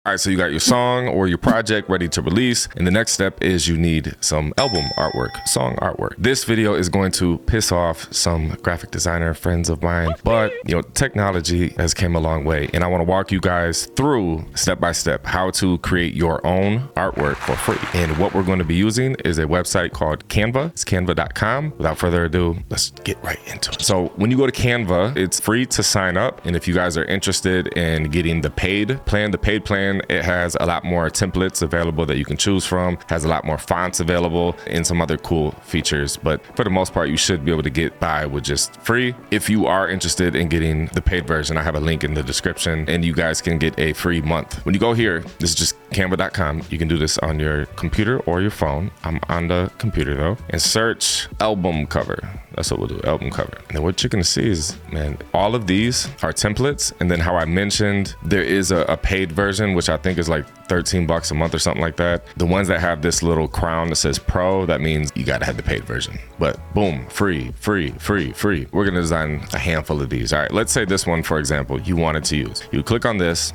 All right, so you got your song or your project ready to release. And the next step is you need some album artwork, song artwork. This video is going to piss off some graphic designer friends of mine, but you know, technology has came a long way. And I want to walk you guys through step by step how to create your own artwork for free. And what we're going to be using is a website called Canva. It's canva.com. Without further ado, let's get right into it. So when you go to Canva, it's free to sign up. And if you guys are interested in getting the paid plan, it has a lot more templates available that you can choose from, has a lot more fonts available and some other cool features. But for the most part, you should be able to get by with just free. If you are interested in getting the paid version, I have a link in the description and you guys can get a free month. When you go here, this is just canva.com. You can do this on your computer or your phone. I'm on the computer though, and search album cover. That's what we'll do, album cover. And then what you're gonna see is, man, all of these are templates. And then how I mentioned, there is a paid version, which I think is like $13 a month or something like that. The ones that have this little crown that says pro, that means you gotta have the paid version. But boom, free. We're gonna design a handful of these. All right, let's say this one, for example, you wanted to use. You click on this,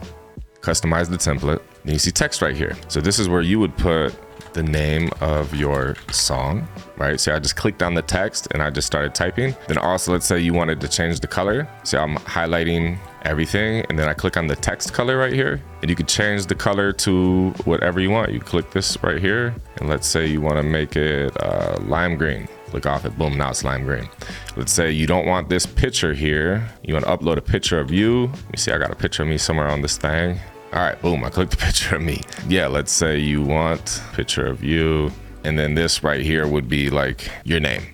customize the template, and you see text right here. So this is where you would put the name of your song, right? So I just clicked on the text and I just started typing. Then also, let's say you wanted to change the color. So I'm highlighting everything and then I click on the text color right here and you can change the color to whatever you want. You click this right here and let's say you want to make it lime green. Click off it, boom, now it's lime green. Let's say you don't want this picture here. You want to upload a picture of you. Let me see, I got a picture of me somewhere on this thing. All right, boom, I clicked the picture of me. Yeah, let's say you want a picture of you. And then this right here would be like your name.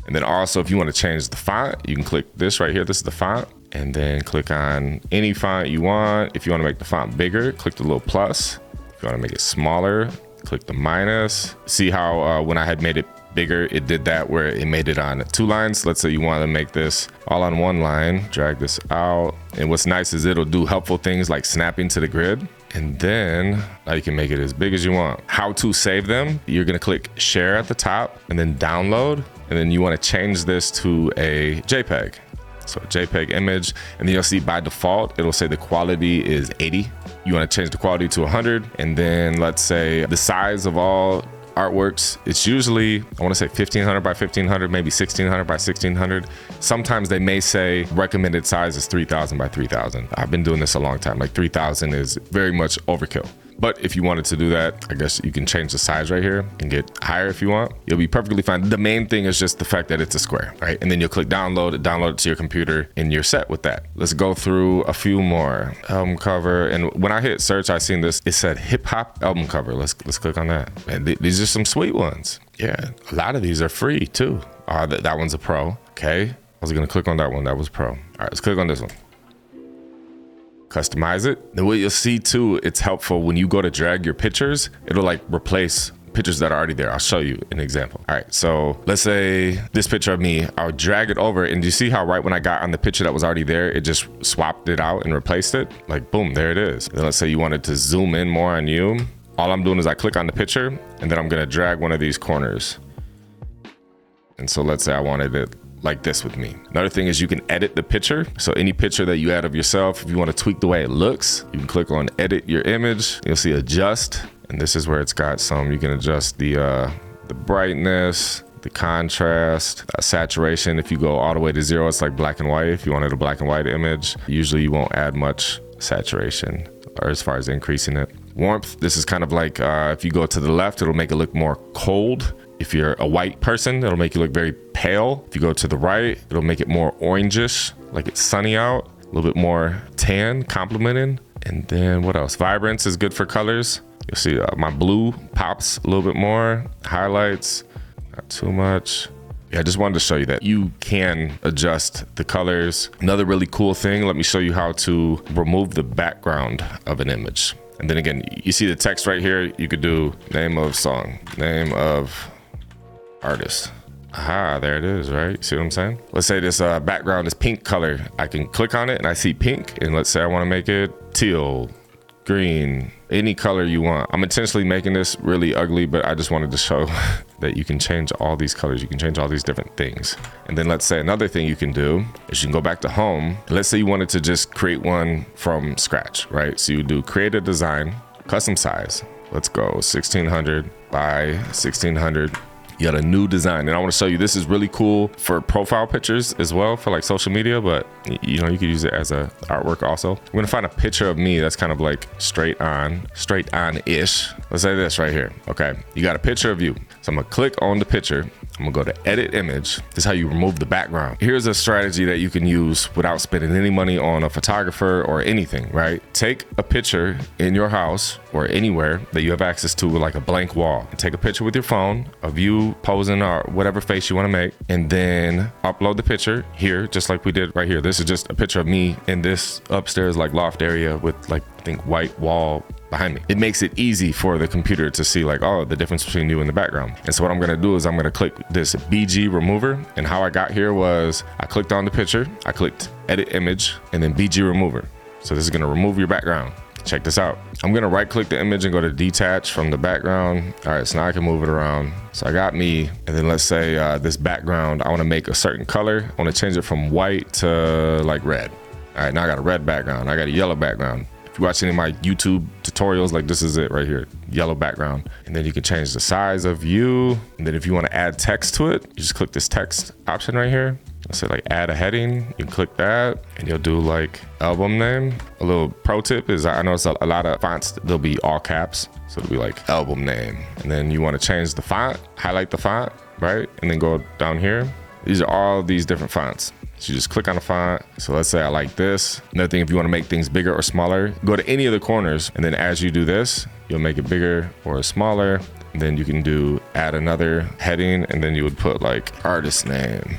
And then also if you want to change the font, you can click this right here. This is the font. And then click on any font you want. If you want to make the font bigger, click the little plus. If you want to make it smaller, click the minus. See how when I had made it bigger, it did that where it made it on 2 lines. Let's say you want to make this all on 1 line, drag this out. And what's nice is it'll do helpful things like snapping to the grid. And then now you can make it as big as you want. How to save them, you're gonna click share at the top and then download. And then you wanna change this to a JPEG. So a JPEG image, and then you'll see by default, it'll say the quality is 80. You wanna change the quality to 100. And then let's say the size of all artworks, it's usually, I want to say 1500 by 1500, maybe 1600 by 1600. Sometimes they may say recommended size is 3000 by 3000. I've been doing this a long time. Like 3000 is very much overkill. But if you wanted to do that, I guess you can change the size right here and get higher if you want. You'll be perfectly fine. The main thing is just the fact that it's a square, right? And then you'll click download it to your computer and you're set with that. Let's go through a few more. Album cover. And when I hit search, I seen this, it said hip hop album cover. Let's click on that. And these are some sweet ones. Yeah, a lot of these are free too. That one's a pro, okay? I was gonna click on that one, that was pro. All right, let's click on this one. Customize it. Then what you'll see too, it's helpful when you go to drag your pictures, it'll like replace pictures that are already there. I'll show you an example. All right, so let's say this picture of me, I'll drag it over and you see how right when I got on the picture that was already there, it just swapped it out and replaced it? Like boom, there it is. And then let's say you wanted to zoom in more on you. All I'm doing is I click on the picture and then I'm gonna drag one of these corners. And so let's say I wanted it like this with me. Another thing is you can edit the picture. So any picture that you add of yourself, if you want to tweak the way it looks, you can click on edit your image. You'll see adjust. And this is where it's got some, you can adjust the brightness, the contrast, saturation. If you go all the way to 0, it's like black and white. If you wanted a black and white image, usually you won't add much saturation or as far as increasing it. Warmth, this is kind of like if you go to the left, it'll make it look more cold. If you're a white person, it'll make you look very pale. If you go to the right, it'll make it more orangish, like it's sunny out, a little bit more tan, complementing. And then what else? Vibrance is good for colors. You'll see my blue pops a little bit more. Highlights, not too much. Yeah, I just wanted to show you that you can adjust the colors. Another really cool thing, let me show you how to remove the background of an image. And then again, you see the text right here. You could do name of song, name of artist. Aha, there it is, right? See what I'm saying? Let's say this background is pink color. I can click on it and I see pink. And let's say I want to make it teal. green, any color you want. I'm intentionally making this really ugly, but I just wanted to show that you can change all these colors. You can change all these different things. And then let's say another thing you can do is you can go back to home. Let's say you wanted to just create one from scratch, right? So you do create a design, custom size. Let's go 1600 by 1600. You got a new design, and I want to show you, this is really cool for profile pictures as well, for like social media, but you know, you could use it as a artwork also. I'm gonna find a picture of me that's kind of like straight on-ish. Let's say this right here, okay? You got a picture of you. So I'm gonna click on the picture. I'm gonna go to edit image. This is how you remove the background. Here's a strategy that you can use without spending any money on a photographer or anything, right? Take a picture in your house or anywhere that you have access to, like a blank wall. Take a picture with your phone of you posing or whatever face you wanna make, and then upload the picture here, just like we did right here. This is just a picture of me in this upstairs like loft area with like, I think, white wall behind me. It makes it easy for the computer to see like, oh, the difference between you and the background. And so what I'm gonna do is I'm gonna click this BG remover, and how I got here was I clicked on the picture, I clicked edit image, and then BG remover. So this is gonna remove your background. Check this out. I'm gonna right click the image and go to detach from the background. All right, so now I can move it around. So I got me, and then let's say this background, I wanna make a certain color. I wanna change it from white to like red. All right, now I got a red background. I got a yellow background. If you watch any of my YouTube tutorials, like this is it right here, yellow background. And then you can change the size of you. And then if you wanna add text to it, you just click this text option right here. Let's say like add a heading, you click that, and you'll do like album name. A little pro tip is I notice a lot of fonts, they'll be all caps. So it'll be like album name. And then you wanna change the font, highlight the font, right? And then go down here. These are all these different fonts. So you just click on the font. So let's say I like this. Another thing, if you wanna make things bigger or smaller, go to any of the corners. And then as you do this, you'll make it bigger or smaller. And then you can do add another heading, and then you would put like artist name.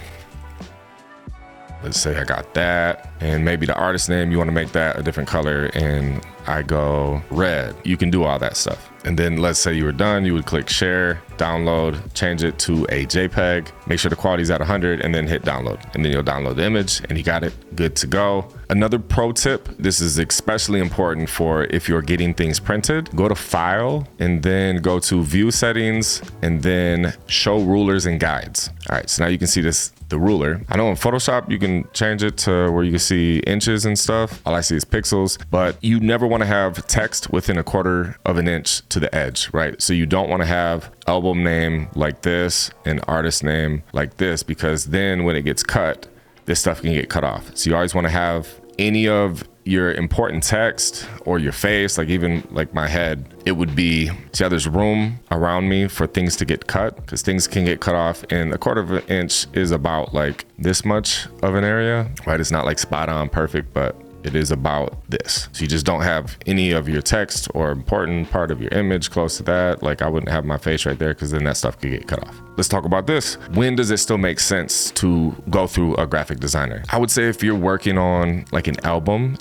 Let's say I got that, and maybe the artist name, you wanna make that a different color, and I go red. You can do all that stuff. And then let's say you were done, you would click share, download, change it to a JPEG, make sure the quality's at 100, and then hit download. And then you'll download the image, and you got it, good to go. Another pro tip, this is especially important for if you're getting things printed, go to file, and then go to view settings, and then show rulers and guides. All right, so now you can see this, the ruler. I know in Photoshop, you can change it to where you can see inches and stuff. All I see is pixels, but you never wanna have text within 1/4 of an inch to the edge, right? So you don't wanna have album name like this and artist name like this, because then when it gets cut, this stuff can get cut off. So you always wanna have any of your important text or your face, like even like my head, it would be, see how there's room around me for things to get cut, because things can get cut off, and 1/4 of an inch is about like this much of an area, right? It's not like spot on perfect, but it is about this. So you just don't have any of your text or important part of your image close to that. Like I wouldn't have my face right there, because then that stuff could get cut off. Let's talk about this. When does it still make sense to go through a graphic designer? I would say if you're working on like an album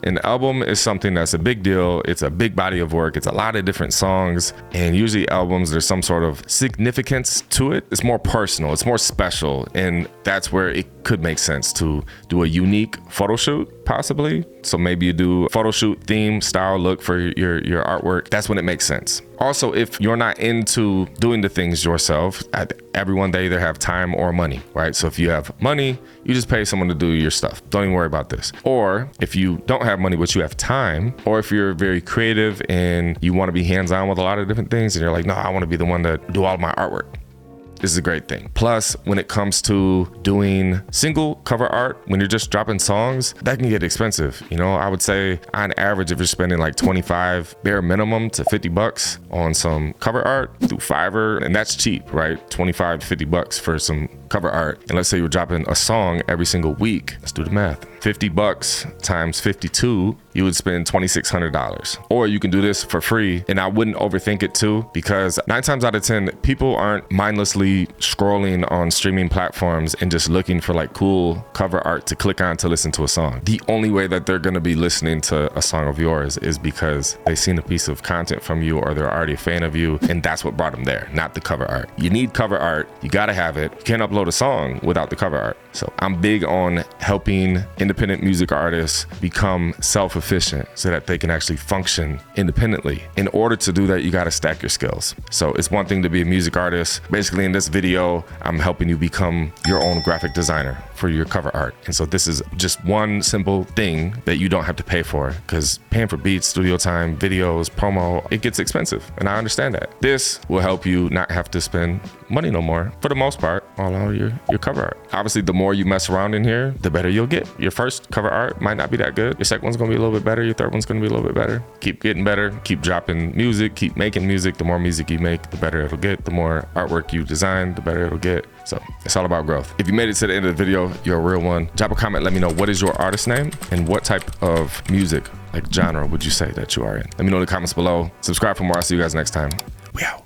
is something that's a big deal. It's a big body of work. It's a lot of different songs, and usually albums, there's some sort of significance to it. It's more personal, it's more special, and that's where it could make sense to do a unique photo shoot, possibly. So maybe you do a photo shoot theme, style, look for your artwork. That's when it makes sense. Also, if you're not into doing the things yourself, everyone, they either have time or money, right? So if you have money, you just pay someone to do your stuff. Don't even worry about this. Or if you don't have money, but you have time, or if you're very creative and you want to be hands-on with a lot of different things, and you're like, no, I want to be the one to do all of my artwork. This is a great thing. Plus, when it comes to doing single cover art, when you're just dropping songs, that can get expensive. You know, I would say on average, if you're spending like 25 bare minimum to $50 on some cover art through Fiverr, and that's cheap, right? 25 to $50 for some cover art. And let's say you're dropping a song every single week. Let's do the math. $50 times 52, you would spend $2,600. Or you can do this for free, and I wouldn't overthink it too, because 9 times out of 10, people aren't mindlessly scrolling on streaming platforms and just looking for like cool cover art to click on to listen to a song. The only way that they're gonna be listening to a song of yours is because they've seen a piece of content from you, or they're already a fan of you, and that's what brought them there, not the cover art. You need cover art, you gotta have it. You can't upload a song without the cover art. So I'm big on helping independent music artists become self-fulfilling self-sufficient so that they can actually function independently. In order to do that, you got to stack your skills. So it's one thing to be a music artist. Basically, in this video, I'm helping you become your own graphic designer for your cover art. And so this is just one simple thing that you don't have to pay for, because paying for beats, studio time, videos, promo, it gets expensive. And I understand that. This will help you not have to spend money no more, for the most part, on your cover art. Obviously, the more you mess around in here, the better you'll get. Your first cover art might not be that good. Your second one's gonna be a little bit better. Your third one's gonna be a little bit better. Keep getting better, keep dropping music, keep making music. The more music you make, the better it'll get. The more artwork you design, the better it'll get. So it's all about growth. If you made it to the end of the video, you're a real one. Drop a comment, let me know what is your artist name and what type of music, like genre, would you say that you are in. Let me know in the comments below. Subscribe for more. I'll see you guys next time. We out.